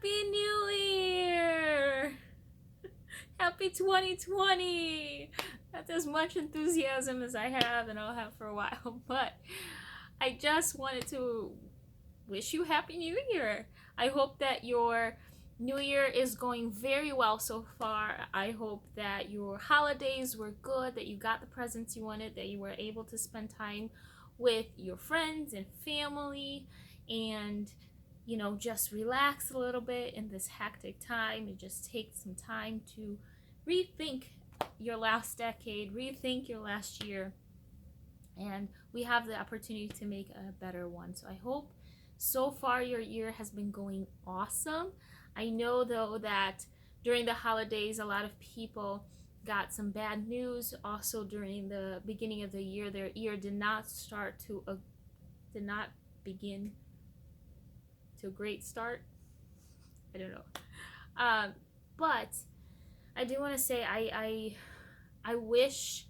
Happy New Year! Happy 2020! That's as much enthusiasm as I have and I'll have for a while, but I just wanted to wish you Happy New Year. I hope that your New Year is going very well so far. I hope that your holidays were good, that you got the presents you wanted, that you were able to spend time with your friends and family, and just relax a little bit in this hectic time and just take some time to rethink your last decade, rethink your last year, and we have the opportunity to make a better one. So I hope so far your year has been going awesome. I know though that during the holidays, a lot of people got some bad news. Also, during the beginning of the year, their year did not begin to a great start. I don't know. Um, but I do want to say I wish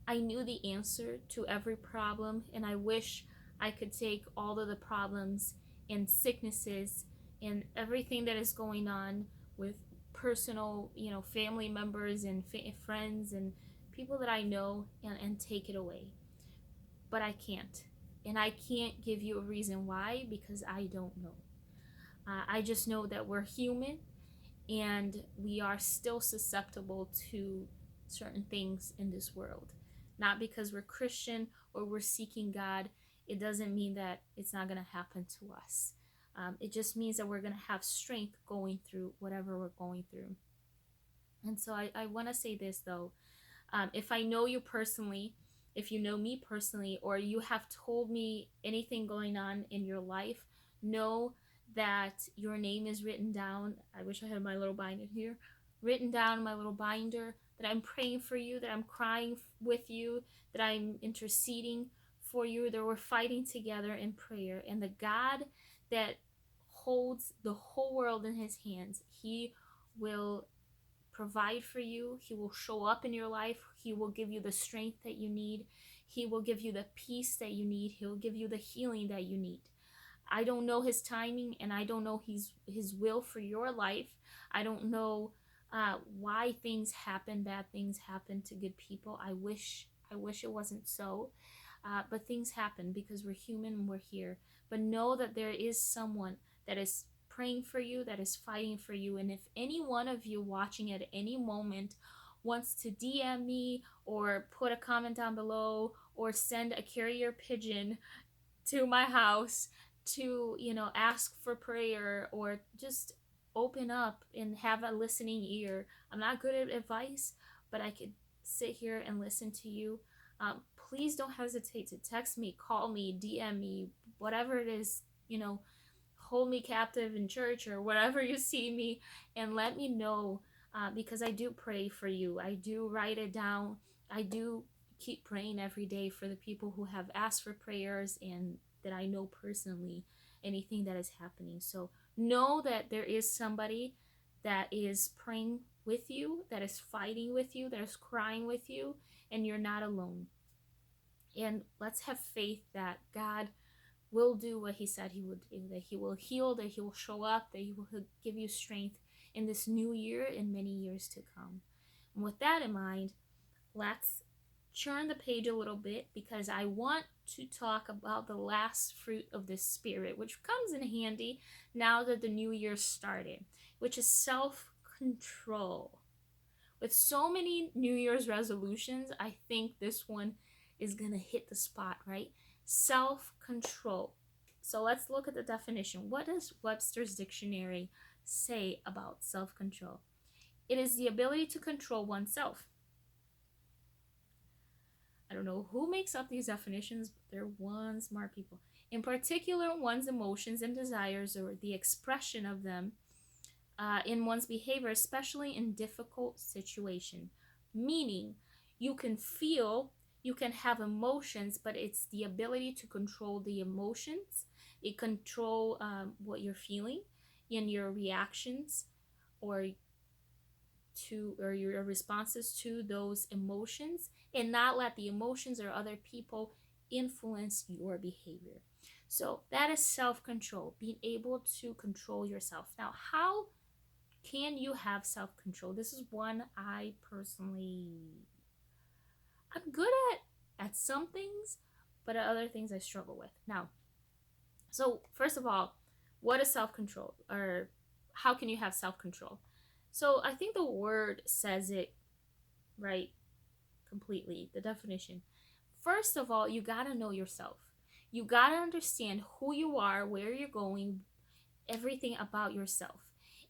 I knew the answer to every problem, and I wish I could take all of the problems and sicknesses and everything that is going on with personal, family members and friends and people that I know, and take it away. But I can't. And I can't give you a reason why, because I don't know. I just know that we're human and we are still susceptible to certain things in this world. Not because we're Christian or we're seeking God, it doesn't mean that it's not going to happen to us. It just means that we're going to have strength going through whatever we're going through. And so I want to say this though. If I know you personally, if you know me personally, or you have told me anything going on in your life, know that your name is written down. I wish I had my little binder here. Written down in my little binder, that I'm praying for you, that I'm crying with you, that I'm interceding for you, that we're fighting together in prayer. And the God that holds the whole world in his hands, he will provide for you. He will show up in your life. He will give you the strength that you need. He will give you the peace that you need. He'll give you the healing that you need. I don't know his timing, and I don't know his will for your life. I don't know why things happen, bad things happen to good people. I wish it wasn't so. But things happen because we're human and we're here. But know that there is someone that is praying for you, that is fighting for you. And if any one of you watching at any moment wants to DM me or put a comment down below or send a carrier pigeon to my house to, ask for prayer or just open up and have a listening ear. I'm not good at advice, but I could sit here and listen to you. Please don't hesitate to text me, call me, DM me, whatever it is, hold me captive in church or wherever you see me, and let me know, because I do pray for you. I do write it down. I do keep praying every day for the people who have asked for prayers and that I know personally anything that is happening. So know that there is somebody that is praying with you, that is fighting with you, that is crying with you, and you're not alone. And let's have faith that God will do what he said he would do, that he will heal, that he will show up, that he will give you strength in this new year and many years to come. And with that in mind, let's turn the page a little bit, because I want to talk about the last fruit of the Spirit, which comes in handy now that the new year started, which is self-control. With so many New Year's resolutions, I think this one is going to hit the spot, right? Self-control. So let's look at the definition. What does Webster's dictionary say about self-control? It is the ability to control oneself. I don't know who makes up these definitions, but they're one smart people. In particular, one's emotions and desires, or the expression of them in one's behavior, especially in difficult situation. Meaning, you can feel, you can have emotions, but it's the ability to control the emotions. It control what you're feeling in your reactions, or your responses to those emotions, and not let the emotions or other people influence your behavior. So that is self-control, being able to control yourself. Now, how can you have self-control? This is one I personally, I'm good at some things, but at other things I struggle with. Now, so first of all, what is self-control, or how can you have self-control? So I think the word says it right completely, the definition. First of all, you got to know yourself. You got to understand who you are, where you're going, everything about yourself,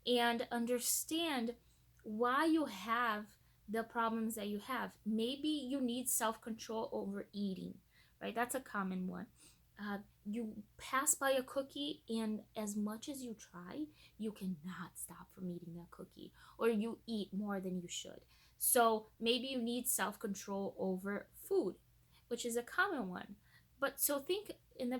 and understand why you have the problems that you have. Maybe you need self control over eating, right? That's a common one. You pass by a cookie, and as much as you try, you cannot stop from eating that cookie, or you eat more than you should. So maybe you need self control over food, which is a common one. But so think in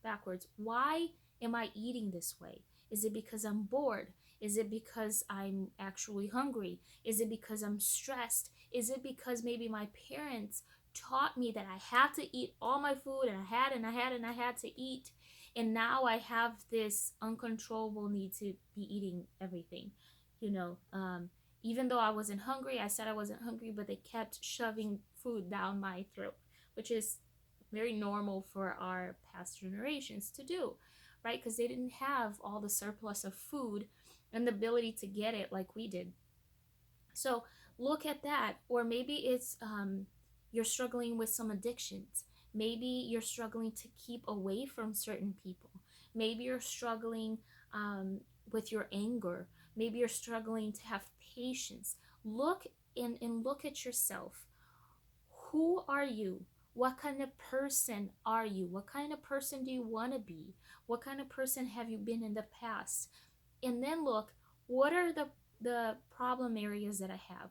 backwards. Why am I eating this way? Is it because I'm bored? Is it because I'm actually hungry? Is it because I'm stressed? Is it because maybe my parents taught me that I had to eat all my food, and I had to eat, and now I have this uncontrollable need to be eating everything, you know um, even though I wasn't hungry, I said I wasn't hungry, but they kept shoving food down my throat, which is very normal for our past generations to do, right? Because they didn't have all the surplus of food and the ability to get it like we did. So look at that. Or maybe it's you're struggling with some addictions. Maybe you're struggling to keep away from certain people. Maybe you're struggling with your anger. Maybe you're struggling to have patience. Look and look at yourself. Who are you? What kind of person are you? What kind of person do you want to be? What kind of person have you been in the past? And then look, what are the problem areas that I have?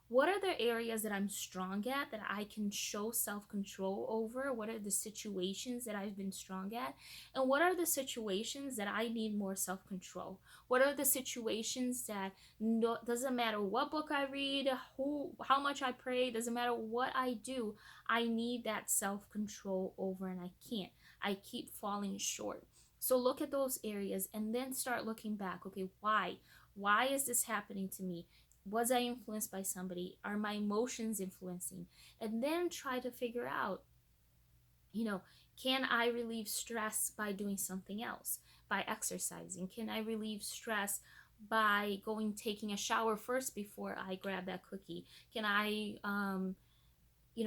What are the areas that I'm strong at, that I can show self-control over? What are the situations that I've been strong at? And what are the situations that I need more self-control? What are the situations that, no, doesn't matter what book I read, how much I pray, doesn't matter what I do, I need that self-control over, and I can't. I keep falling short. So look at those areas and then start looking back. Okay, why? Why is this happening to me? Was I influenced by somebody? Are my emotions influencing? And then try to figure out, you know, can I relieve stress by doing something else? By exercising? Can I relieve stress by taking a shower first before I grab that cookie? Can I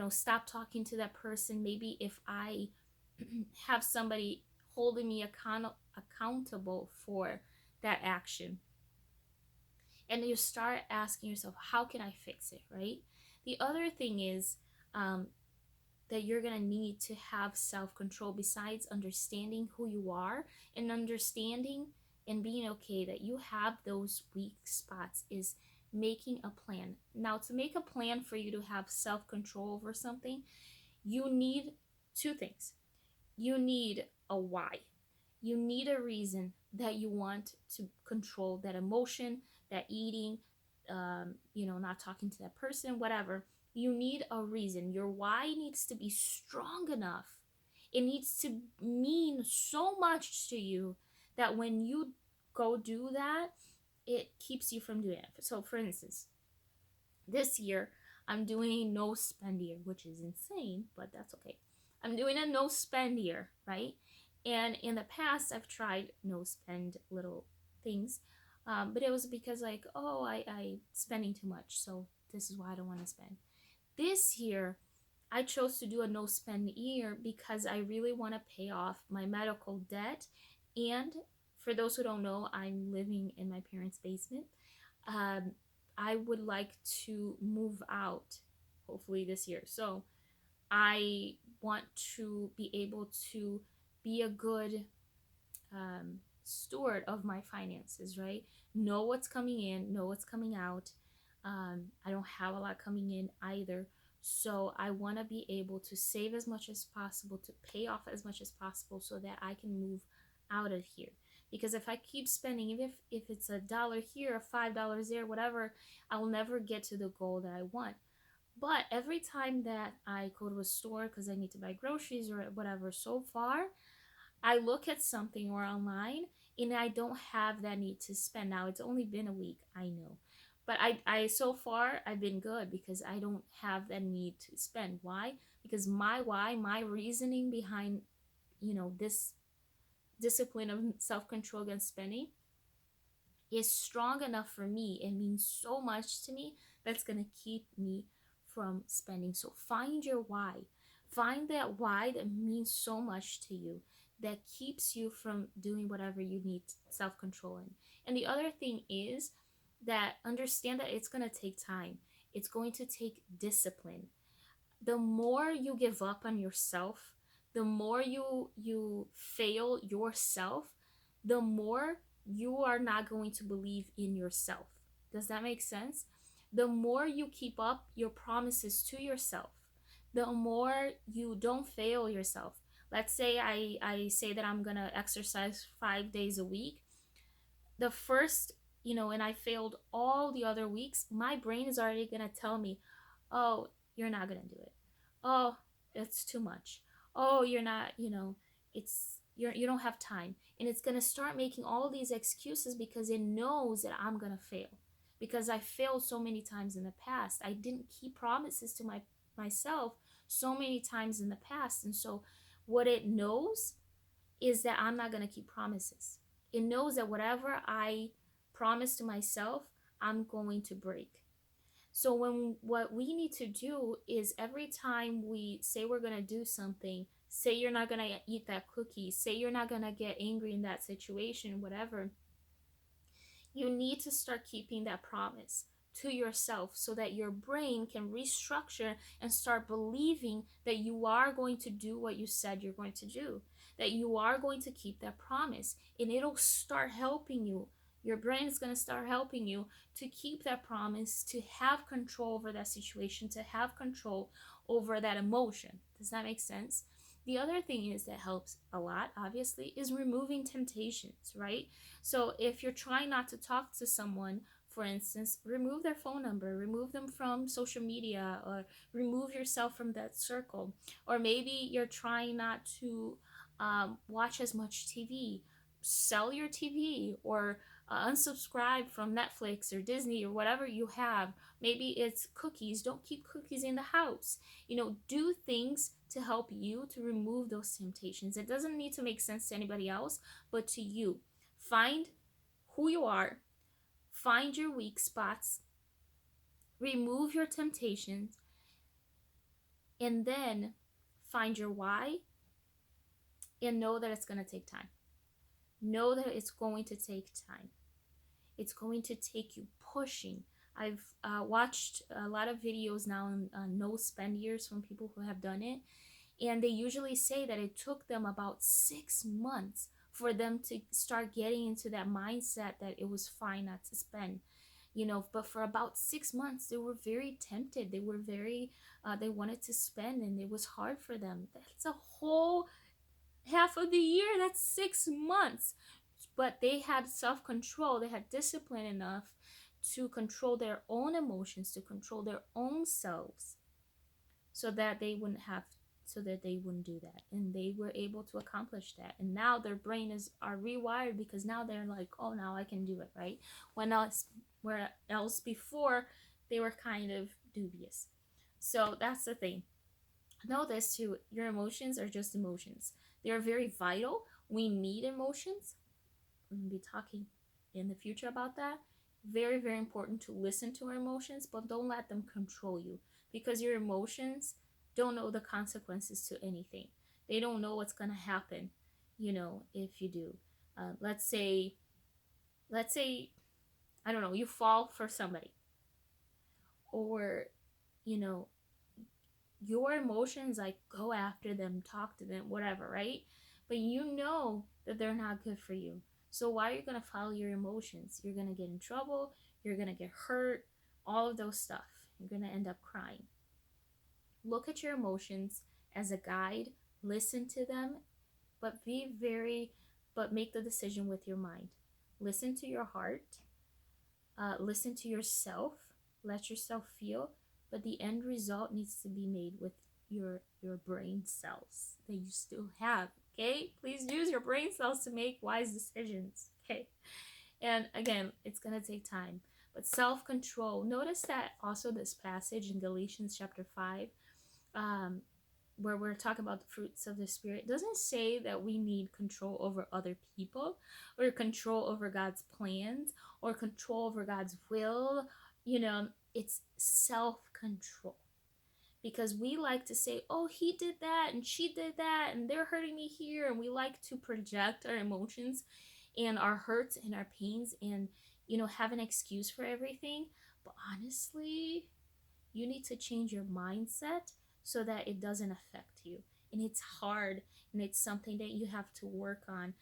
stop talking to that person? Maybe if I have somebody holding me accountable for that action, and you start asking yourself, how can I fix it, right? The other thing is that you're going to need to have self-control, besides understanding who you are and understanding and being okay that you have those weak spots, is making a plan. Now, to make a plan for you to have self-control over something, you need two things. You need a why. You need a reason that you want to control that emotion, that eating, not talking to that person, whatever. You need a reason. Your why needs to be strong enough. It needs to mean so much to you that when you go do that, it keeps you from doing it. So, for instance, this year I'm doing a no spend year, which is insane, but that's okay. I'm doing a no spend year, right? And in the past, I've tried no spend little things, but it was because, like, oh, I spending too much, so this is why I don't want to spend. This year, I chose to do a no spend year because I really want to pay off my medical debt. And for those who don't know, I'm living in my parents' basement. Um, I would like to move out hopefully this year. So I want to be able to be a good steward of my finances, right? Know what's coming in, know what's coming out. I don't have a lot coming in either. So I want to be able to save as much as possible, to pay off as much as possible, so that I can move out of here. Because if I keep spending, even if it's $1 here or $5 there, whatever, I'll never get to the goal that I want. But every time that I go to a store because I need to buy groceries or whatever, so far, I look at something or online and I don't have that need to spend. Now it's only been a week, I know. But I so far I've been good because I don't have that need to spend. Why? Because my why, my reasoning behind, this discipline of self-control against spending is strong enough for me. It means so much to me that's going to keep me from spending. So find your why. Find that why that means so much to you, that keeps you from doing whatever you need self-control in. And the other thing is that understand that it's going to take time. It's going to take discipline. The more you give up on yourself, the more you fail yourself, the more you are not going to believe in yourself. Does that make sense? The more you keep up your promises to yourself, the more you don't fail yourself. Let's say I say that I'm gonna exercise 5 days a week. The first, and I failed all the other weeks, my brain is already gonna tell me, oh, you're not gonna do it. Oh, it's too much. Oh, you're not, you don't have time. And it's gonna start making all these excuses because it knows that I'm gonna fail. Because I failed so many times in the past. I didn't keep promises to myself so many times in the past. And so what it knows is that I'm not going to keep promises. It knows that whatever I promise to myself, I'm going to break. So what we need to do is every time we say we're going to do something, say you're not going to eat that cookie, say you're not going to get angry in that situation, whatever, you need to start keeping that promise to yourself so that your brain can restructure and start believing that you are going to do what you said you're going to do, that you are going to keep that promise, and it'll start helping you. Your brain is going to start helping you to keep that promise, to have control over that situation, to have control over that emotion. Does that make sense? The other thing is that helps a lot, obviously, is removing temptations, right? So if you're trying not to talk to someone, for instance, remove their phone number, remove them from social media, or remove yourself from that circle. Or maybe you're trying not to watch as much TV. Sell your TV, or unsubscribe from Netflix or Disney or whatever you have. Maybe it's cookies. Don't keep cookies in the house. Do things to help you to remove those temptations. It doesn't need to make sense to anybody else, but to you. Find who you are, find your weak spots, remove your temptations, and then find your why, and know that it's going to take time. Know that it's going to take time. It's going to take you pushing. I've watched a lot of videos now on no spend years from people who have done it, and they usually say that it took them about 6 months for them to start getting into that mindset that it was fine not to spend. But for about 6 months they were very tempted. They were very they wanted to spend, and it was hard for them. That's a whole half of the year. That's 6 months. But they had self-control. They had discipline enough to control their own emotions, to control their own selves, so that they wouldn't do that, and they were able to accomplish that. And now their brain are rewired, because now they're like, oh, now I can do it, right? Where else before they were kind of dubious. So that's the thing. Know this too: your emotions are just emotions. They are very vital. We need emotions. We're going to be talking in the future about that. Very, very important to listen to our emotions, but don't let them control you, because your emotions don't know the consequences to anything. They don't know what's going to happen, if you do. Let's say, I don't know, you fall for somebody, or, you know, your emotions like go after them, talk to them, whatever, right? But you know that they're not good for you. So why are you going to follow your emotions? You're going to get in trouble, you're going to get hurt, all of those stuff. You're going to end up crying. Look at your emotions as a guide, listen to them, but make the decision with your mind. Listen to your heart, listen to yourself, let yourself feel, but the end result needs to be made with your brain cells that you still have. Okay, please use your brain cells to make wise decisions. Okay, and again, it's gonna take time, but self-control. Notice that also this passage in Galatians chapter 5, um, where we're talking about the fruits of the Spirit, doesn't say that we need control over other people or control over God's plans or control over God's will. It's self-control, because we like to say, oh, he did that and she did that and they're hurting me here, and we like to project our emotions and our hurts and our pains and have an excuse for everything. But honestly, you need to change your mindset so that it doesn't affect you. And it's hard, and it's something that you have to work on.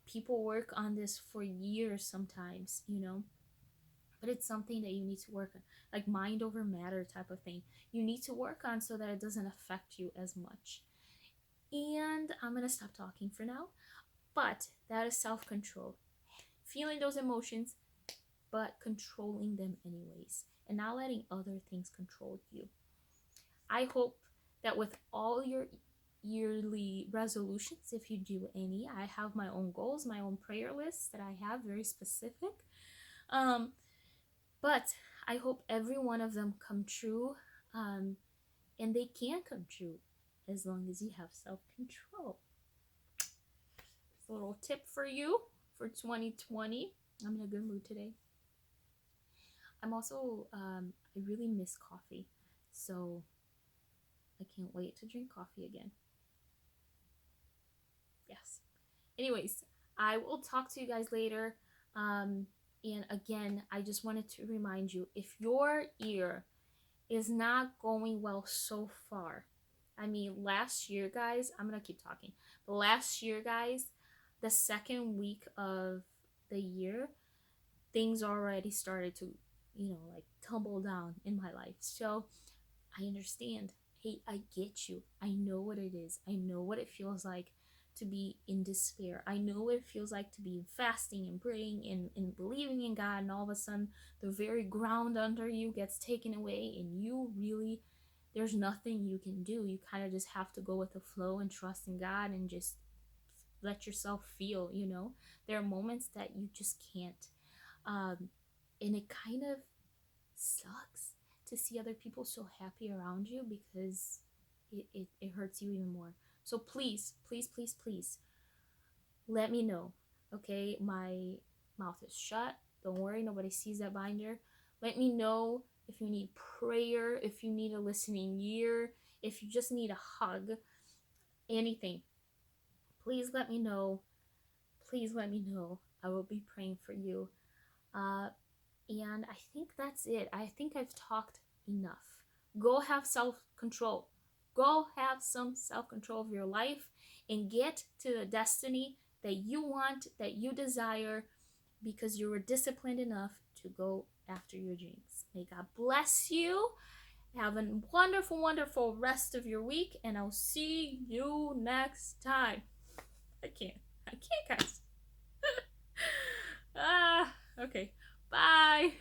People work on this for years sometimes, but it's something that you need to work on, like mind over matter type of thing. You need to work on so that it doesn't affect you as much. And I'm gonna stop talking for now, but that is self-control. Feeling those emotions, but controlling them anyways, and not letting other things control you. I hope that with all your yearly resolutions, if you do any, I have my own goals, my own prayer lists that I have, very specific. Um, but I hope every one of them come true, and they can come true as long as you have self-control. It's a little tip for you for 2020. I'm in a good mood today. I'm also, I really miss coffee, so I can't wait to drink coffee again. Yes. Anyways, I will talk to you guys later. And again, I just wanted to remind you, if your year is not going well so far, I mean, last year, guys, I'm going to keep talking. But last year, guys, the second week of the year, things already started to, like tumble down in my life. So I understand. Hey, I get you. I know what it is. I know what it feels like to be in despair. I know what it feels like to be fasting and praying and believing in God, and all of a sudden the very ground under you gets taken away, and you really, there's nothing you can do. You kind of just have to go with the flow and trust in God and just let yourself feel. There are moments that you just can't. And it kind of sucks to see other people so happy around you, because it hurts you even more. So please, please, please, please let me know. Okay, my mouth is shut. Don't worry, nobody sees that binder. Let me know if you need prayer, if you need a listening ear, if you just need a hug, anything. Please let me know. Please let me know. I will be praying for you. And I think that's it. I think I've talked enough. Go have self-control. Go have some self-control of your life and get to the destiny that you want, that you desire, because you were disciplined enough to go after your dreams. May God bless you. Have a wonderful, wonderful rest of your week, and I'll see you next time. I can't, guys. Okay. Bye.